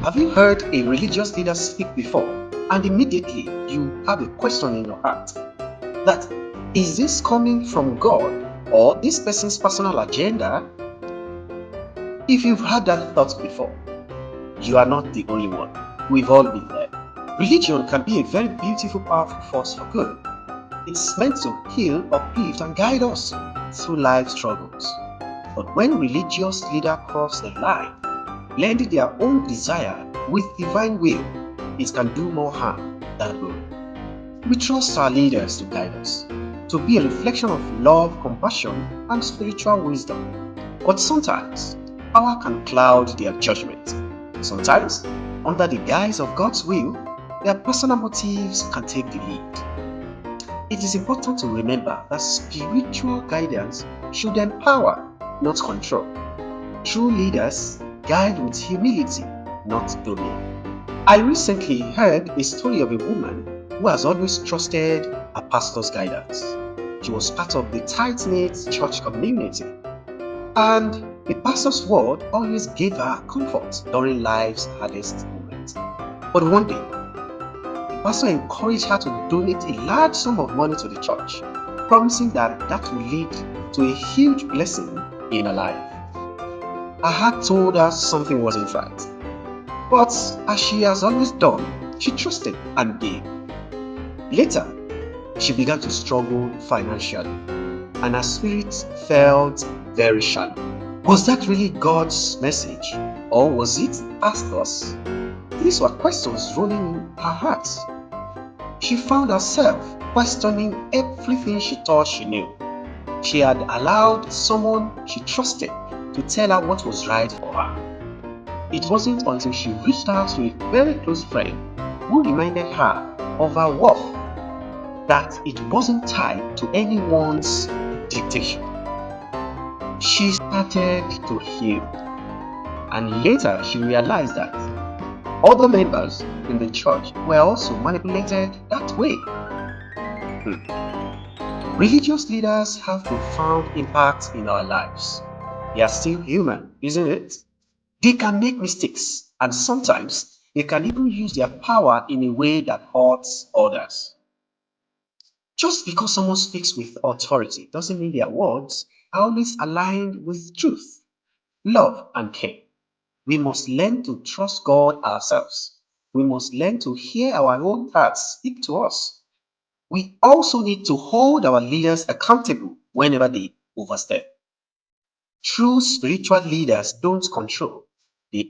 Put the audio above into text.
Have you heard a religious leader speak before, and immediately you have a question in your heart that is this coming from God or this person's personal agenda? If you've had that thought before, you are not the only one. We've all been there. Religion can be a very beautiful, powerful force for good. It's meant to heal, uplift, and guide us through life struggles. But when religious leaders cross the line, blending their own desire with divine will, it can do more harm than good. We trust our leaders to guide us, to be a reflection of love, compassion, and spiritual wisdom. But sometimes, power can cloud their judgment. Sometimes, under the guise of God's will, their personal motives can take the lead. It is important to remember that spiritual guidance should empower, not control. True leaders guide with humility, not domain. I recently heard a story of a woman who has always trusted her pastor's guidance. She was part of the tight-knit church community, and the pastor's word always gave her comfort during life's hardest moments. But one day, the pastor encouraged her to donate a large sum of money to the church, promising that would lead to a huge blessing in her life. Her heart told her something wasn't right. But as she has always done, she trusted and gave. Later, she began to struggle financially, and her spirit felt very shallow. Was that really God's message, or was it pastor's? These were questions rolling in her heart. She found herself questioning everything she thought she knew. She had allowed someone she trusted to tell her what was right for her. It wasn't until she reached out to a very close friend who reminded her of her worth that it wasn't tied to anyone's dictation. She started to heal, and later she realized that other members in the church were also manipulated that way. Hmm. Religious leaders have profound impact in our lives. They are still human, isn't it? They can make mistakes, and sometimes they can even use their power in a way that hurts others. Just because someone speaks with authority doesn't mean their words are always aligned with truth, love, and care. We must learn to trust God ourselves. We must learn to hear our own hearts speak to us. We also need to hold our leaders accountable whenever they overstep. True spiritual leaders don't control,